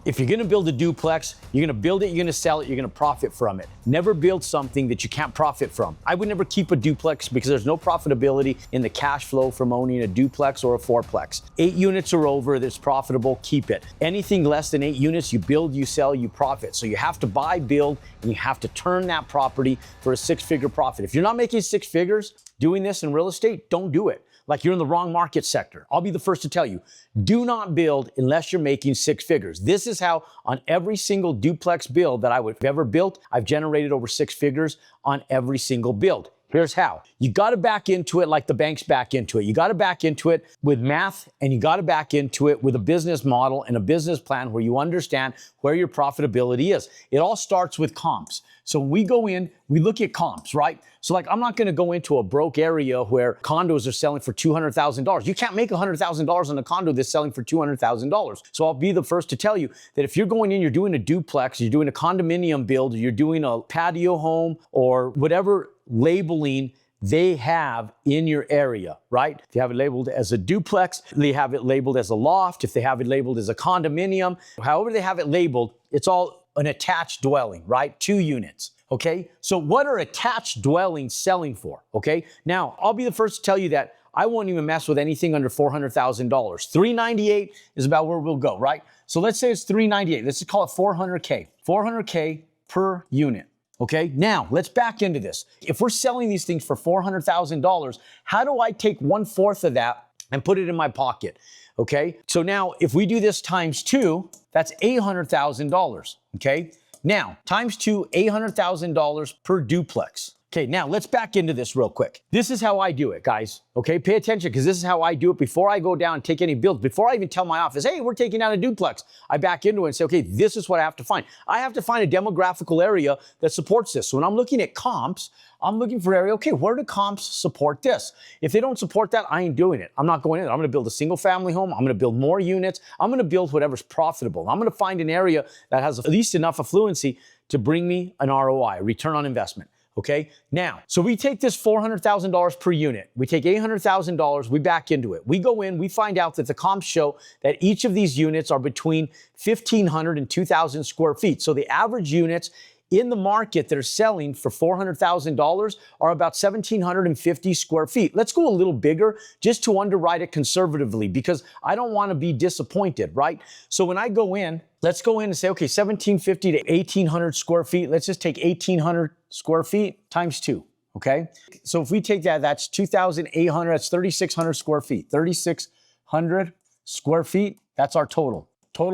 If you're gonna build a duplex, you're gonna build it, you're gonna sell it, you're gonna profit from it. Never build something that you can't profit from. I would never keep a duplex because there's no profitability in the cash flow from owning a duplex or a fourplex. 8 units or over that's profitable, keep it. Anything less than 8 units, you build, you sell, you profit. So you have to buy, build, and you have to turn that property for a 6-figure profit. If you're not making 6 figures doing this in real estate, don't do it. Like you're in the wrong market sector. I'll be the first to tell you, do not build unless you're making 6 figures. This is how on every single duplex build that I would have ever built, I've generated over 6 figures on every single build. Here's how. You got to back into it like the banks back into it. You got to back into it with math, and you got to back into it with a business model and a business plan where you understand where your profitability is. It all starts with comps. So when we go in, we look at comps, right? So like, I'm not going to go into a broke area where condos are selling for $200,000. You can't make $100,000 on a condo that's selling for $200,000. So I'll be the first to tell you that if you're going in, you're doing a duplex, you're doing a condominium build, you're doing a patio home or whatever labeling they have in your area, right? If you have it labeled as a duplex, they have it labeled as a loft. If they have it labeled as a condominium, however they have it labeled, it's all an attached dwelling, right? 2 units. Okay, so what are attached dwellings selling for? Okay, now I'll be the first to tell you that I won't even mess with anything under $400,000. $398 is about where we'll go, right? So let's say it's $398. Let's just call it $400K. $400K per unit. Okay, now let's back into this. If we're selling these things for $400,000, how do I take 1/4 of that and put it in my pocket? Okay, so now if we do this times 2, that's $800,000. Okay. Now, times 2, $800,000 per duplex. Okay, now let's back into this real quick. This is how I do it, guys. Okay, pay attention because this is how I do it before I go down and take any builds. Before I even tell my office, hey, we're taking down a duplex, I back into it and say, okay, this is what I have to find. I have to find a demographical area that supports this. So when I'm looking at comps, I'm looking for area, okay, where do comps support this? If they don't support that, I ain't doing it. I'm not going in. I'm gonna build a single family home. I'm gonna build more units. I'm gonna build whatever's profitable. I'm gonna find an area that has at least enough affluency to bring me an ROI, return on investment. Okay, now, so we take this $400,000 per unit, we take $800,000, we back into it. We go in, we find out that the comps show that each of these units are between 1,500 and 2,000 square feet. So the average units in the market that are selling for $400,000 are about 1,750 square feet. Let's go a little bigger just to underwrite it conservatively because I don't want to be disappointed, right? So when I go in, let's go in and say, okay, 1,750 to 1,800 square feet. Let's just take 1,800 square feet times 2, okay? So if we take that, that's 2,800, that's 3,600 square feet. 3,600 square feet, that's our total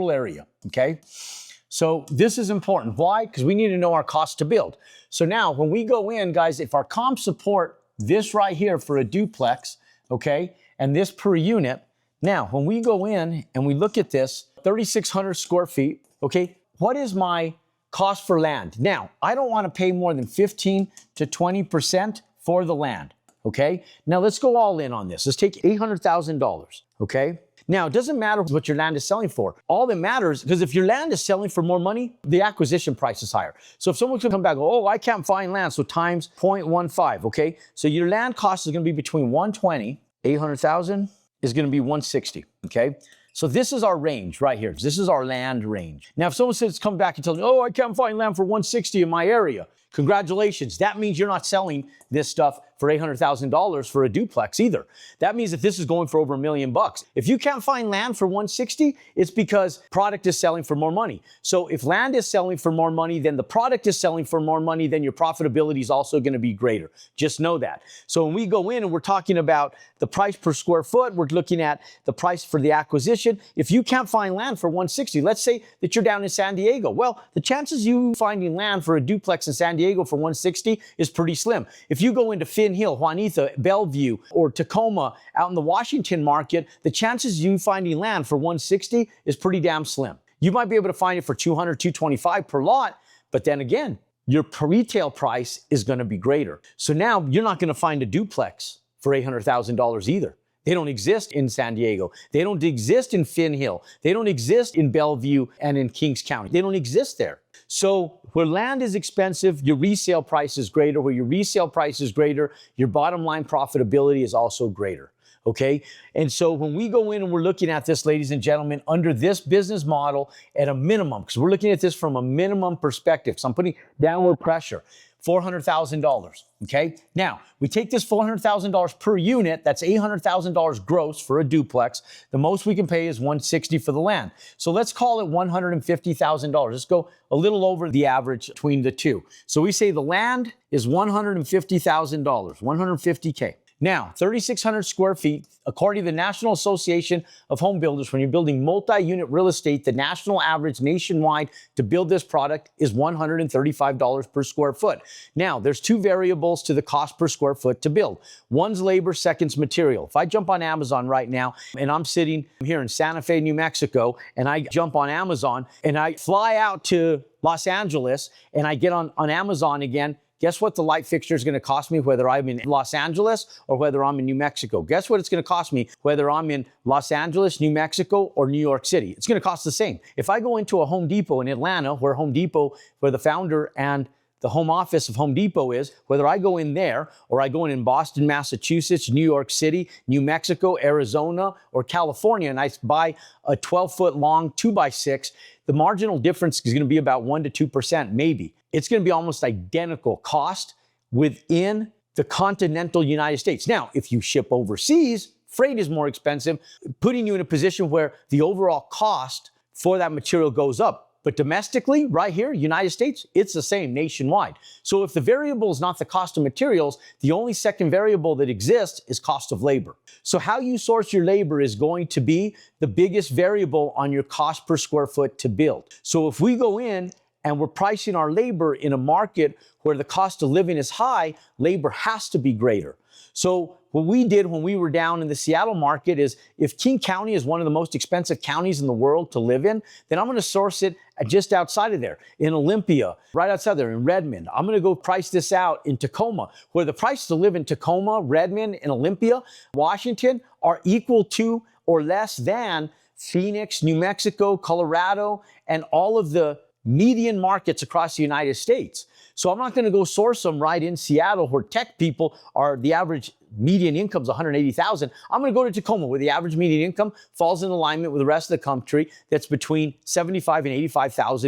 area, okay? So this is important. Why? Because we need to know our cost to build. So now when we go in, guys, if our comps support this right here for a duplex, okay, and this per unit, now when we go in and we look at this, 3,600 square feet, okay, what is my cost for land? Now, I don't want to pay more than 15 to 20% for the land, okay? Now let's go all in on this. Let's take $800,000, okay? Now, it doesn't matter what your land is selling for. All that matters, because if your land is selling for more money, the acquisition price is higher. So if someone's gonna come back and go, oh, I can't find land, so times 0.15, okay? So your land cost is gonna be between 120, 800,000 is gonna be 160, okay? So this is our range right here. This is our land range. Now, if someone says, come back and tells me, oh, I can't find land for 160 in my area, congratulations. That means you're not selling this stuff for $800,000 for a duplex either. That means that this is going for over $1 million. If you can't find land for 160, it's because product is selling for more money. So if land is selling for more money, then the product is selling for more money, then your profitability is also going to be greater. Just know that. So when we go in and we're talking about the price per square foot, we're looking at the price for the acquisition. If you can't find land for 160, let's say that you're down in San Diego. Well, the chances you finding land for a duplex in San Diego for 160 is pretty slim. If you go into Finn Hill, Juanita, Bellevue, or Tacoma out in the Washington market, the chances you finding land for 160 is pretty damn slim. You might be able to find it for 200, 225 per lot, but then again, your retail price is going to be greater. So now you're not going to find a duplex for $800,000 either. They don't exist in San Diego. They don't exist in Finn Hill. They don't exist in Bellevue and in Kings County. They don't exist there. So where land is expensive, your resale price is greater. Where your resale price is greater, your bottom line profitability is also greater. okay? And so when we go in and we're looking at this, ladies and gentlemen, under this business model at a minimum, because we're looking at this from a minimum perspective, so I'm putting downward pressure, $400,000, okay? Now, we take this $400,000 per unit, that's $800,000 gross for a duplex. The most we can pay is $160,000 for the land. So let's call it $150,000. Let's go a little over the average between the two. So we say the land is $150,000, $150K. Now, 3,600 square feet, according to the National Association of Home Builders, when you're building multi-unit real estate, the national average nationwide to build this product is $135 per square foot. Now, there's two variables to the cost per square foot to build. One's labor, second's material. If I jump on Amazon right now, and I'm sitting here in Santa Fe, New Mexico, and I jump on Amazon, and I fly out to Los Angeles, and I get on Amazon again, guess what the light fixture is going to cost me whether I'm in Los Angeles or whether I'm in New Mexico? Guess what it's going to cost me whether I'm in Los Angeles, New Mexico, or New York City? It's going to cost the same. If I go into a Home Depot in Atlanta, where the founder and the home office of Home Depot is, whether I go in there or I go in Boston, Massachusetts, New York City, New Mexico, Arizona, or California, and I buy a 12-foot long 2x6, the marginal difference is going to be about 1% to 2%, maybe. It's going to be almost identical cost within the continental United States. Now, if you ship overseas, freight is more expensive, putting you in a position where the overall cost for that material goes up. But domestically, right here, United States, it's the same nationwide. So if the variable is not the cost of materials, the only second variable that exists is cost of labor. So how you source your labor is going to be the biggest variable on your cost per square foot to build. So if we go in and we're pricing our labor in a market where the cost of living is high, labor has to be greater. So what we did when we were down in the Seattle market is, if King County is one of the most expensive counties in the world to live in, then I'm going to source it just outside of there, in Olympia, right outside there, in Redmond. I'm going to go price this out in Tacoma, where the price to live in Tacoma, Redmond, and Olympia, Washington, are equal to or less than Phoenix, New Mexico, Colorado, and all of the median markets across the United States. So I'm not going to go source them right in Seattle, where tech people are, the average median income is $180,000. I'm going to go to Tacoma, where the average median income falls in alignment with the rest of the country, that's between $75,000 and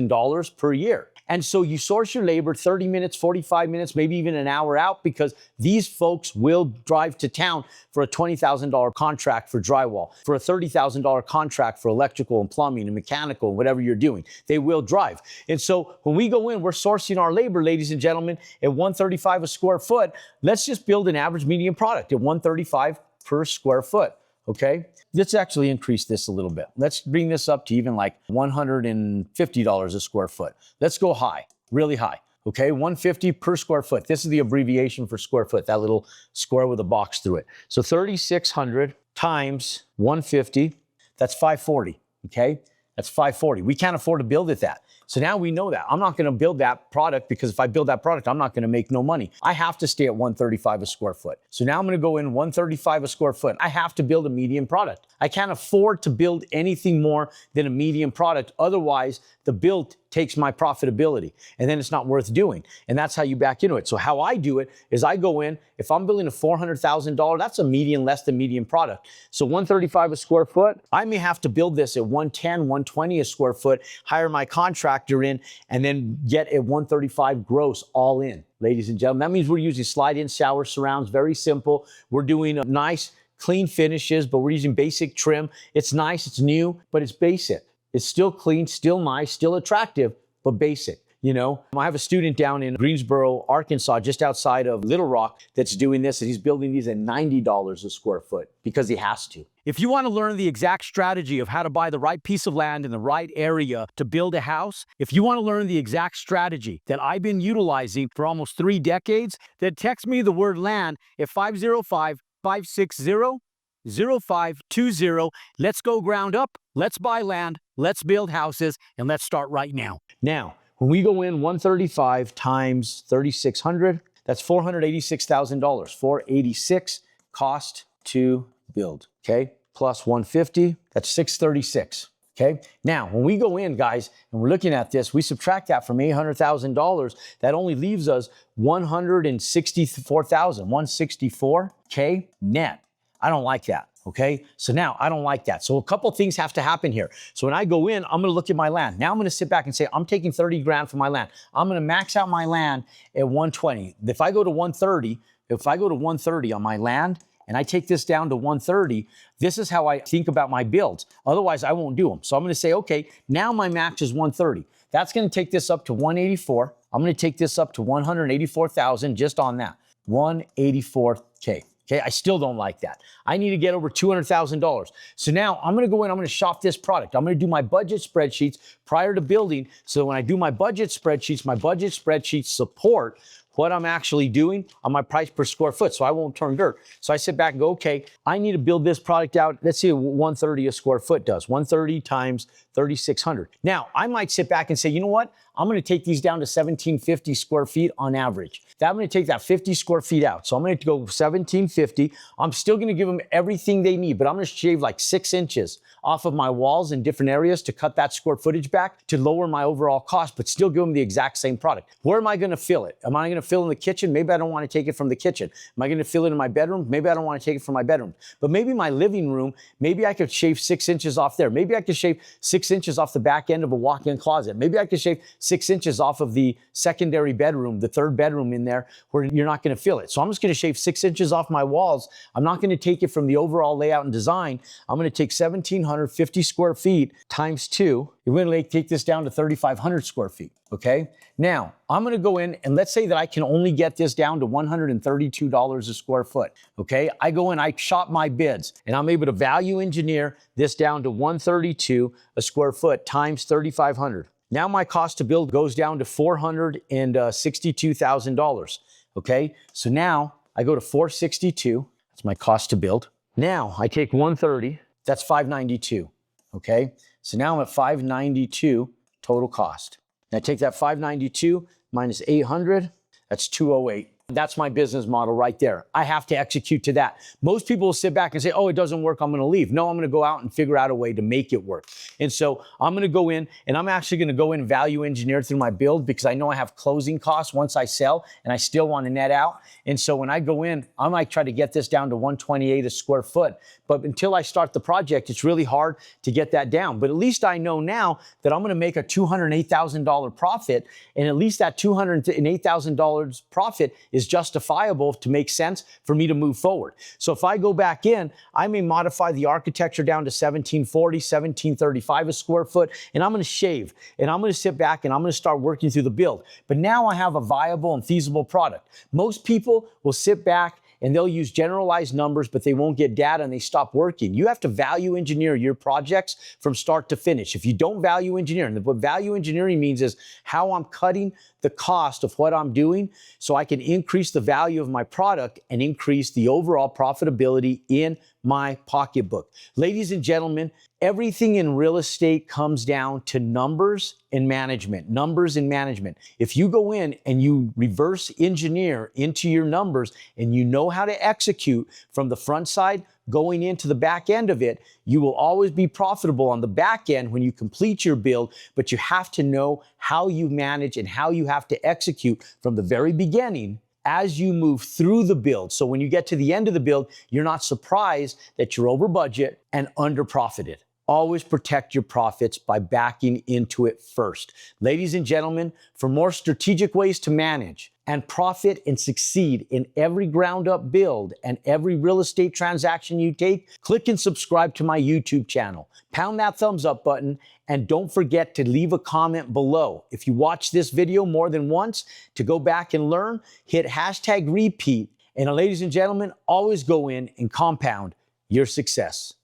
$85,000 per year. And so you source your labor 30 minutes, 45 minutes, maybe even an hour out, because these folks will drive to town for a $20,000 contract for drywall, for a $30,000 contract for electrical and plumbing and mechanical and whatever you're doing. They will drive. And so when we go in, we're sourcing our labor, ladies and gentlemen, at $135 a square foot. Let's just build an average median product at $135 per square foot. Okay, let's actually increase this a little bit. Let's bring this up to even like $150 a square foot. Let's go high, really high. Okay, $150 per square foot. This is the abbreviation for square foot, that little square with a box through it. So 3,600 times 150, that's 540. Okay, that's 540. We can't afford to build it that. So now we know that. I'm not going to build that product, because if I build that product, I'm not going to make no money. I have to stay at $135 a square foot. So now I'm going to go in $135 a square foot. I have to build a median product. I can't afford to build anything more than a median product. Otherwise, the build takes my profitability, and then it's not worth doing. And that's how you back into it. So how I do it is I go in, if I'm building a $400,000, that's a median, less than median product. So $135 a square foot, I may have to build this at $110, $120 a square foot, hire my contractor in, and then get a $135 gross all in. Ladies and gentlemen, that means we're using slide-in shower surrounds, very simple. We're doing a nice, clean finishes, but we're using basic trim. It's nice, it's new, but it's basic. It's still clean, still nice, still attractive, but basic. You know, I have a student down in Greensboro, Arkansas, just outside of Little Rock, that's doing this, and he's building these at $90 a square foot because he has to. If you want to learn the exact strategy of how to buy the right piece of land in the right area to build a house, if you want to learn the exact strategy that I've been utilizing for almost 3 decades, then text me the word land at 505-560-0520. Let's go ground up. Let's buy land. Let's build houses, and let's start right now. Now, when we go in 135 times 3,600, that's $486,000. $486 cost to build. Okay, plus 150, that's 636. Okay, now when we go in, guys, and we're looking at this, we subtract that from $800,000. That only leaves us $164,000, $164K net. I don't like that. Okay, so now I don't like that. So a couple things have to happen here. So when I go in, I'm gonna look at my land. Now I'm gonna sit back and say, I'm taking 30 grand for my land. I'm gonna max out my land at 120. If I go to 130 on my land, and I take this down to 130, this is how I think about my builds. Otherwise, I won't do them. So I'm gonna say, okay, now my max is 130. That's gonna take this up to 184. I'm gonna take this up to 184,000 just on that, 184K. Okay, I still don't like that. I need to get over $200,000. So now I'm gonna go in, I'm gonna shop this product. I'm gonna do my budget spreadsheets prior to building. So when I do my budget spreadsheets support what I'm actually doing on my price per square foot, so I won't turn dirt. So I sit back and go, okay, I need to build this product out. Let's see what 130 a square foot does. 130 times 3,600. Now, I might sit back and say, you know what? I'm gonna take these down to 1,750 square feet on average. I'm gonna take that 50 square feet out. So I'm gonna go 1,750. I'm still gonna give them everything they need, but I'm gonna shave like 6 inches off of my walls in different areas to cut that square footage back to lower my overall cost, but still give them the exact same product. Where am I gonna fill it? Am I gonna fill in the kitchen? Maybe I don't wanna take it from the kitchen. Am I gonna fill it in my bedroom? Maybe I don't wanna take it from my bedroom. But maybe my living room, maybe I could shave 6 inches off there. Maybe I could shave 6 inches off the back end of a walk-in closet. Maybe I could shave 6 inches off of the secondary bedroom, the third bedroom in there where you're not gonna fill it. So I'm just gonna shave 6 inches off my walls. I'm not gonna take it from the overall layout and design. I'm gonna take 1,750 square feet times 2. You're gonna take this down to 3,500 square feet, okay? Now, I'm gonna go in and let's say that I can only get this down to $132 a square foot, okay? I go in, I shop my bids, and I'm able to value engineer this down to 132 a square foot times 3,500. Now my cost to build goes down to $462,000, okay? So now I go to 462, that's my cost to build. Now I take 130, that's 592, okay? So now I'm at 592 total cost. Now take that 592 minus 800, that's 208. That's my business model right there. I have to execute to that. Most people will sit back and say, oh, it doesn't work, I'm gonna leave. No, I'm gonna go out and figure out a way to make it work. And so I'm gonna go in and I'm actually gonna go in and value engineer through my build because I know I have closing costs once I sell and I still wanna net out. And so when I go in, I might try to get this down to 128 a square foot. But until I start the project, it's really hard to get that down. But at least I know now that I'm gonna make a $208,000 profit, and at least that $208,000 profit is justifiable to make sense for me to move forward. So if I go back in, I may modify the architecture down to 1,740, 1,735 a square foot, and I'm gonna shave, and I'm gonna sit back and I'm gonna start working through the build. But now I have a viable and feasible product. Most people will sit back and they'll use generalized numbers, but they won't get data and they stop working. You have to value engineer your projects from start to finish. If you don't value engineer, and what value engineering means is how I'm cutting the cost of what I'm doing so I can increase the value of my product and increase the overall profitability in my pocketbook. Ladies and gentlemen, everything in real estate comes down to numbers and management. Numbers and management. If you go in and you reverse engineer into your numbers and you know how to execute from the front side going into the back end of it, you will always be profitable on the back end when you complete your build, but you have to know how you manage and how you have to execute from the very beginning as you move through the build. So when you get to the end of the build, you're not surprised that you're over budget and under profited. Always protect your profits by backing into it first. Ladies and gentlemen, for more strategic ways to manage and profit and succeed in every ground up build and every real estate transaction you take, click and subscribe to my YouTube channel. Pound that thumbs up button and don't forget to leave a comment below. If you watch this video more than once, to go back and learn, hit hashtag repeat. And ladies and gentlemen, always go in and compound your success.